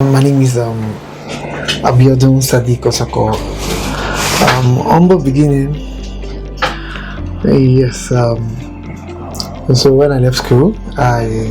My name is Abiodun Sadiq Osako. Humble beginning. Yes. So when I left school, I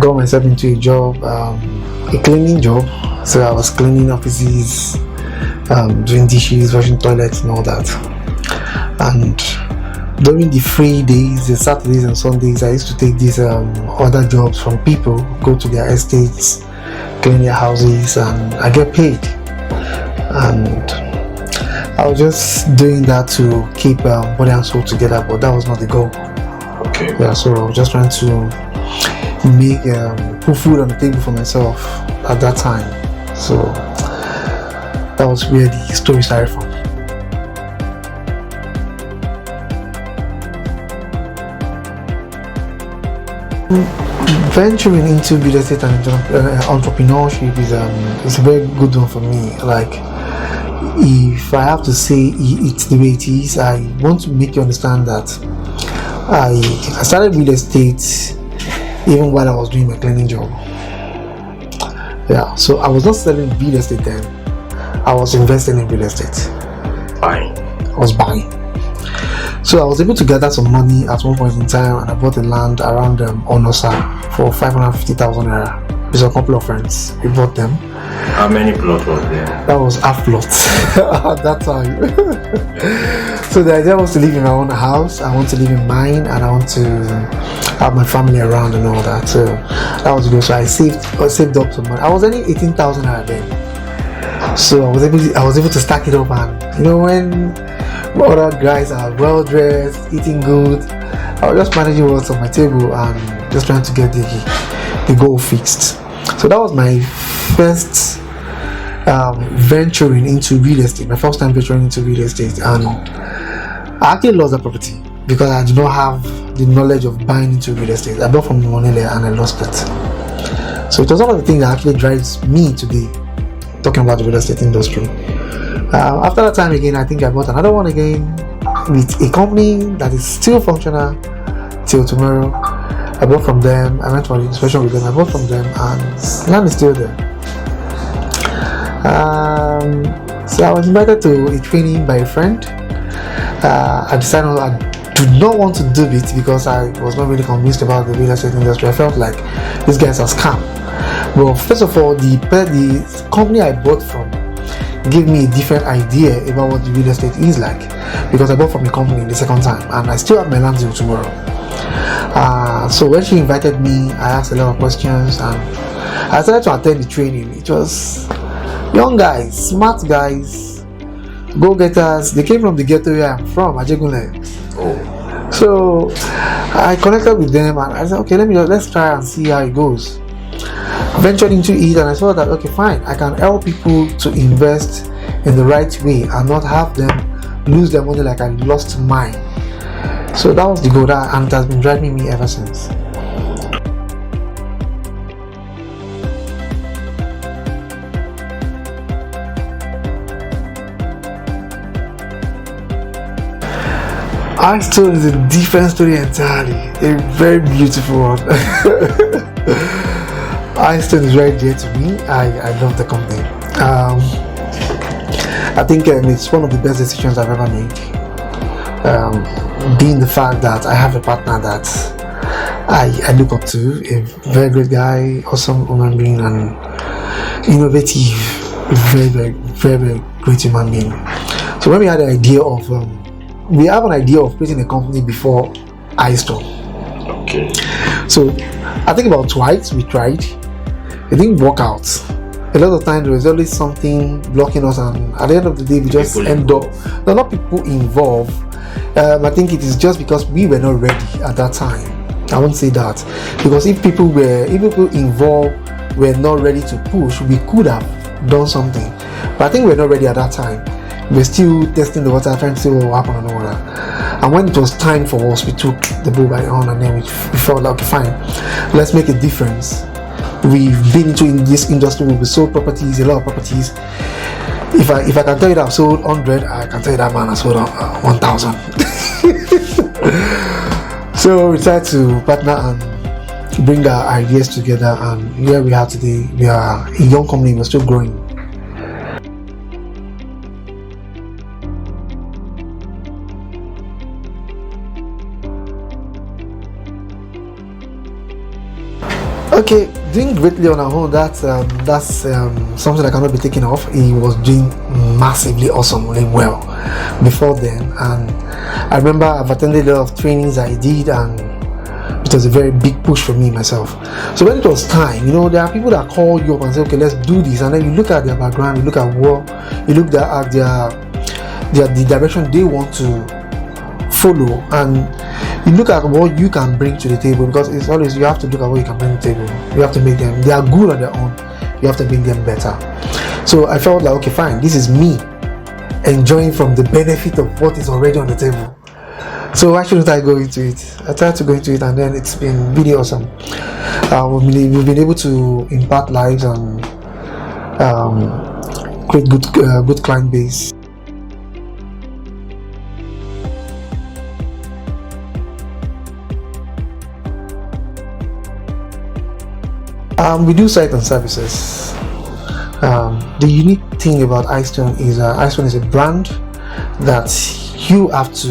got myself into a job, a cleaning job. So I was cleaning offices, doing dishes, washing toilets, and all that. And during the free days, the Saturdays and Sundays, I used to take these other jobs from people, go to their estates, clean their houses, and I get paid. And I was just doing that to keep body and soul together, but that was not the goal. Okay. Yeah, so I was just trying to make put food on the table for myself at that time. So that was where the story started from. Venturing into real estate and entrepreneurship is a very good one for me. Like, if I have to say it's the way it is, I want to make you understand that I started real estate even while I was doing my cleaning job. Yeah, so I was not selling real estate then. I was investing in real estate. Buying. I was buying. So I was able to gather some money at one point in time, and I bought a land around Onosa for 550,000 naira with a couple of friends. We bought them. How many plots was there? That was half plots at that time. So the idea was to live in my own house. I want to live in mine, and I want to have my family around and all that. So that was good. So I saved up some money. I was earning 18,000 naira then. So I was able to stack it up, and when other guys are well dressed, eating good, I was just managing what's on my table and just trying to get the goal fixed. So that was my first venturing into real estate, my first time venturing into real estate, and I actually lost the property because I did not have the knowledge of buying into real estate. I bought from Monele and I lost it. So it was one of the things that actually drives me today, talking about the real estate industry. After that time again, I think I bought another one again with a company that is still functional till tomorrow. I bought from them. I went for the inspection with them. I bought from them, and land is still there. So I was invited to a training by a friend. I decided I do not want to do it because I was not really convinced about the real estate industry. I felt like these guys are scam. Well, first of all, the company I bought from gave me a different idea about what the real estate is like, because I bought from a company the second time and I still have my land till tomorrow. So when she invited me, I asked a lot of questions and I started to attend the training. It was young guys, smart guys, go-getters. They came from the ghetto where I'm from, Ajegunle. Oh. So I connected with them and I said, okay, let's try and see how it goes. Ventured into it, and I saw that okay, fine, I can help people to invest in the right way and not have them lose their money like I lost mine. So that was the goal, and it has been driving me ever since. Eystone is a different story entirely, a very beautiful one. Eystone is very dear to me. I love the company. I think it's one of the best decisions I've ever made. Being the fact that I have a partner that I look up to, a very great guy, awesome human being, and innovative, very, very, very, very great human being. So when we had the idea of, we have an idea of creating a company before Eystone. Okay. So I think about twice we tried. It didn't work out. A lot of times there was always something blocking us, and at the end of the day we just end up not people involved. I think it is just because we were not ready at that time. I won't say that, because if people involved were not ready to push, we could have done something, but I think we're not ready at that time. We're still testing the water, trying to see what will happen on the water. And when it was time for us, we took the bull by the horn, and then we felt like, okay, fine, let's make a difference. We've been in this industry, we've sold properties, a lot of properties. If I can tell you that I've sold 100, I can tell you that man has sold 1,000. So we decided to partner and bring our ideas together, and here we are today. We are a young company, we're still growing. Okay, doing greatly on our own, that's something that cannot be taken off. He was doing massively awesomely well before then, and I remember I've attended a lot of trainings I did, and it was a very big push for me myself. So when it was time, there are people that call you up and say, okay, let's do this, and then you look at their background, you look at what, you look at the direction they want to follow, and you look at what you can bring to the table, because it's always, you have to look at what you can bring to the table. You have to make them, they are good on their own, you have to make them better. So I felt like, okay, fine, this is me enjoying from the benefit of what is already on the table. So why shouldn't I go into it? I tried to go into it, and then it's been really awesome. We've been able to impact lives and create good client base. We do site and services. The unique thing about Eystone is Eystone is a brand that you have to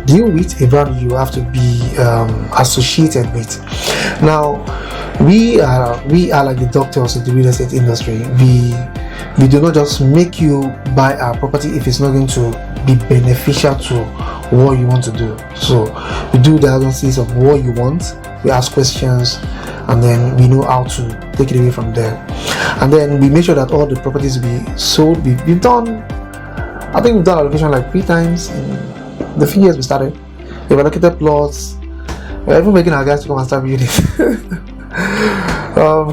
deal with, a brand you have to be associated with. Now, we are like the doctors in the real estate industry. We do not just make you buy our property if it's not going to be beneficial to what you want to do. So we do diagnosis of what you want, we ask questions, and then we know how to take it away from there. And then we make sure that all the properties we sold, we've done allocation like 3 times in the few years we started. We've allocated plots. We're even making our guys to come and start building.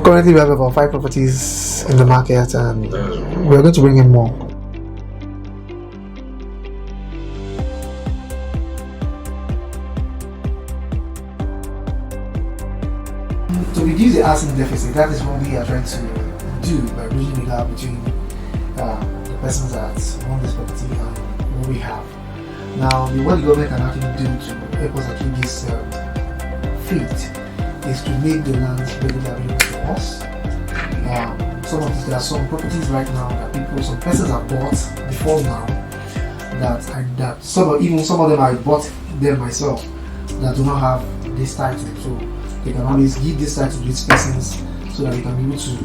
Currently we have about 5 properties in the market, and we're going to bring in more. To reduce the housing deficit, that is what we are trying to do by bridging the gap between the persons that own this property and what we have. Now, what the government can actually do to help us achieve this feat is to make the lands readily available to us. There are some properties right now that some persons have bought before now that some of them I bought them myself that do not have this title. So they can always give this title to these persons so that they can be able to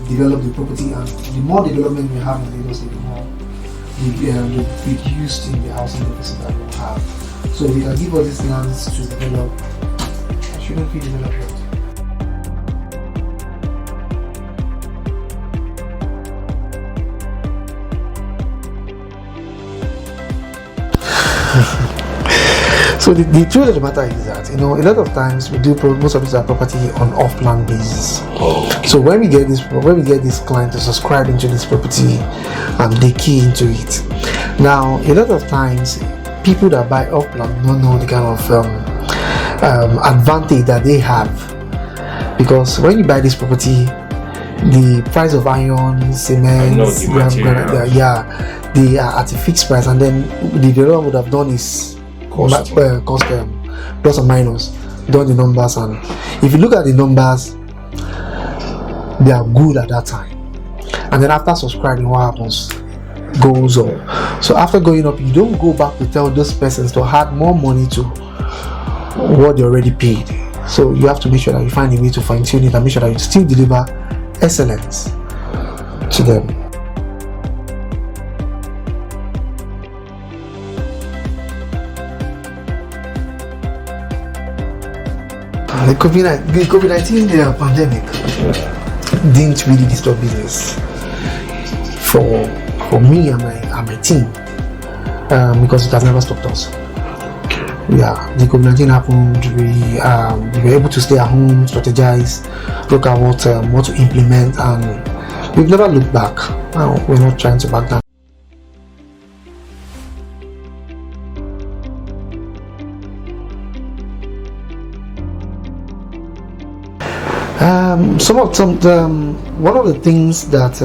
develop the property, and the more development we have in the industry, the more the reduced in the housing deficit that we have. So they can give us these lands to develop. I shouldn't be developed yet. So the truth of the matter is that a lot of times we do most of this property on off-plan basis. So when we get this client to subscribe into this property and they key into it, now a lot of times people that buy off-plan don't know the kind of advantage that they have, because when you buy this property, the price of iron, cement, they are at a fixed price, and then the developer would have done is cost plus or minus, done the numbers, and if you look at the numbers, they are good at that time, and then after subscribing, what happens? Goes up. So after going up, you don't go back to tell those persons to add more money to what they already paid. So you have to make sure that you find a way to fine tune it and make sure that you still deliver excellence to them. The COVID-19 pandemic didn't really disturb business for me and my team, because it has never stopped us. Yeah, the COVID-19 happened. We were able to stay at home, strategize, look at what to implement, and we've never looked back. We're not trying to back down. One of the things that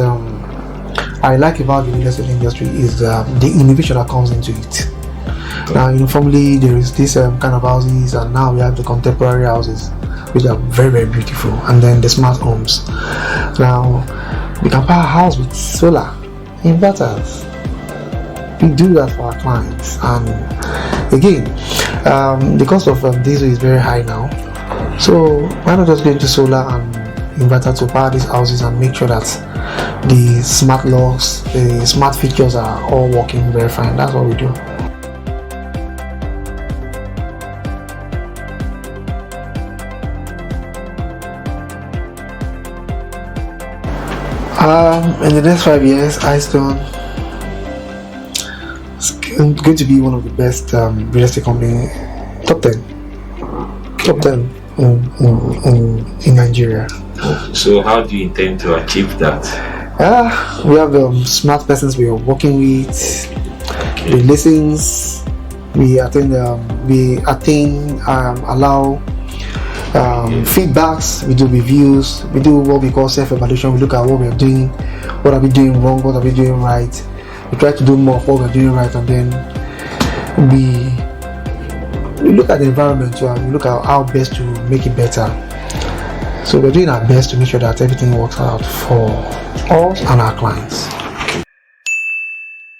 I like about the real estate industry is the innovation that comes into it. Now, formerly there is this kind of houses, and now we have the contemporary houses, which are very, very beautiful, and then the smart homes. Now, we can power a house with solar inverters. We do that for our clients, and again, the cost of diesel is very high now. So why not just go into solar and inverter to power these houses and make sure that the smart locks, the smart features are all working very fine. That's what we do. In the next 5 years, Eystone is going to be one of the best real estate company, top 10 in Nigeria. So how do you intend to achieve that? We have smart persons we are working with. Okay. We listens. We allow feedbacks. We do reviews. We do what we call self-evaluation. We look at what we are doing. What are we doing wrong? What are we doing right? We try to do more of what we're doing right, and then we look at the environment too, and we look at how best to make it better. So we're doing our best to make sure that everything works out for us and our clients.